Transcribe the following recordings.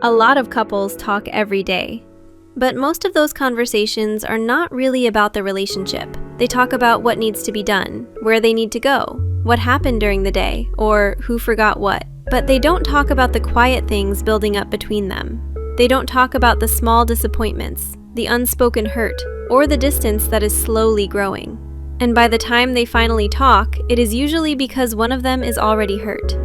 A lot of couples talk every day, but most of those conversations are not really about the relationship. They talk about what needs to be done, where they need to go, what happened during the day, or who forgot what. But they don't talk about the quiet things building up between them. They don't talk about the small disappointments, the unspoken hurt, or the distance that is slowly growing. And by the time they finally talk, it is usually because one of them is already hurt.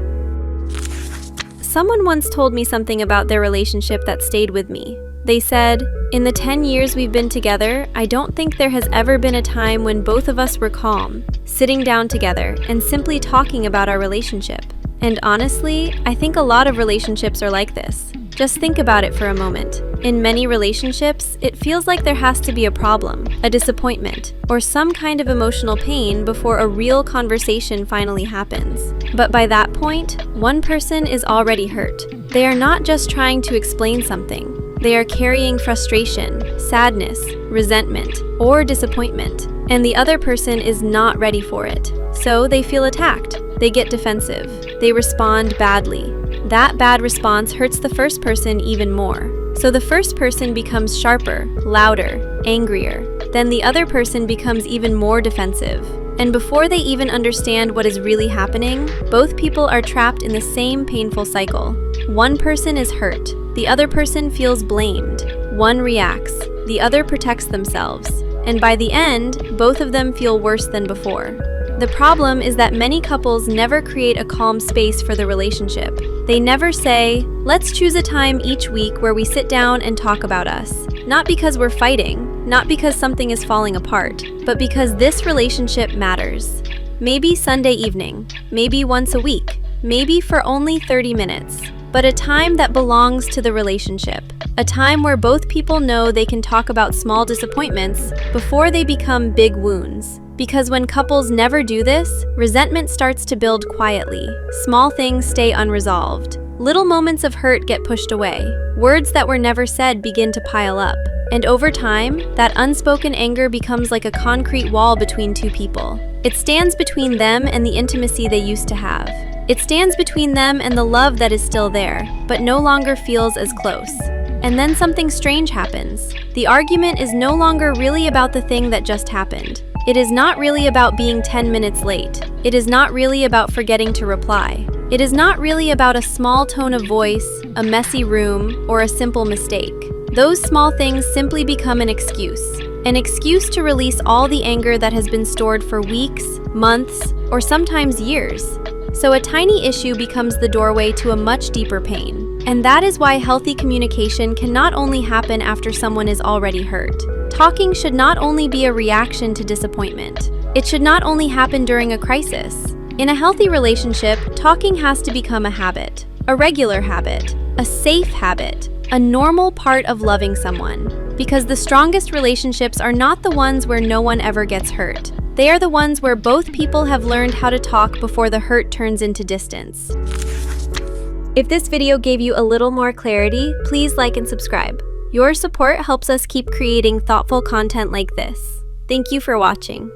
Someone once told me something about their relationship that stayed with me. They said, "In the 10 years we've been together, I don't think there has ever been a time when both of us were calm, sitting down together, and simply talking about our relationship." And honestly, I think a lot of relationships are like this. Just think about it for a moment. In many relationships, it feels like there has to be a problem, a disappointment, or some kind of emotional pain before a real conversation finally happens. But by that point, one person is already hurt. They are not just trying to explain something. They are carrying frustration, sadness, resentment, or disappointment, and the other person is not ready for it. So they feel attacked. They get defensive. They respond badly. That bad response hurts the first person even more. So the first person becomes sharper, louder, angrier. Then the other person becomes even more defensive. And before they even understand what is really happening, both people are trapped in the same painful cycle. One person is hurt. The other person feels blamed. One reacts. The other protects themselves. And by the end, both of them feel worse than before. The problem is that many couples never create a calm space for the relationship. They never say, "Let's choose a time each week where we sit down and talk about us." Not because we're fighting, not because something is falling apart, but because this relationship matters. Maybe Sunday evening, maybe once a week, maybe for only 30 minutes. But a time that belongs to the relationship. A time where both people know they can talk about small disappointments before they become big wounds. Because when couples never do this, resentment starts to build quietly. Small things stay unresolved. Little moments of hurt get pushed away. Words that were never said begin to pile up. And over time, that unspoken anger becomes like a concrete wall between two people. It stands between them and the intimacy they used to have. It stands between them and the love that is still there, but no longer feels as close. And then something strange happens. The argument is no longer really about the thing that just happened. It is not really about being 10 minutes late. It is not really about forgetting to reply. It is not really about a small tone of voice, a messy room, or a simple mistake. Those small things simply become an excuse to release all the anger that has been stored for weeks, months, or sometimes years. So a tiny issue becomes the doorway to a much deeper pain. And that is why healthy communication can not only happen after someone is already hurt. Talking should not only be a reaction to disappointment. It should not only happen during a crisis. In a healthy relationship, talking has to become a habit, a regular habit, a safe habit, a normal part of loving someone. Because the strongest relationships are not the ones where no one ever gets hurt. They are the ones where both people have learned how to talk before the hurt turns into distance. If this video gave you a little more clarity, please like and subscribe. Your support helps us keep creating thoughtful content like this. Thank you for watching.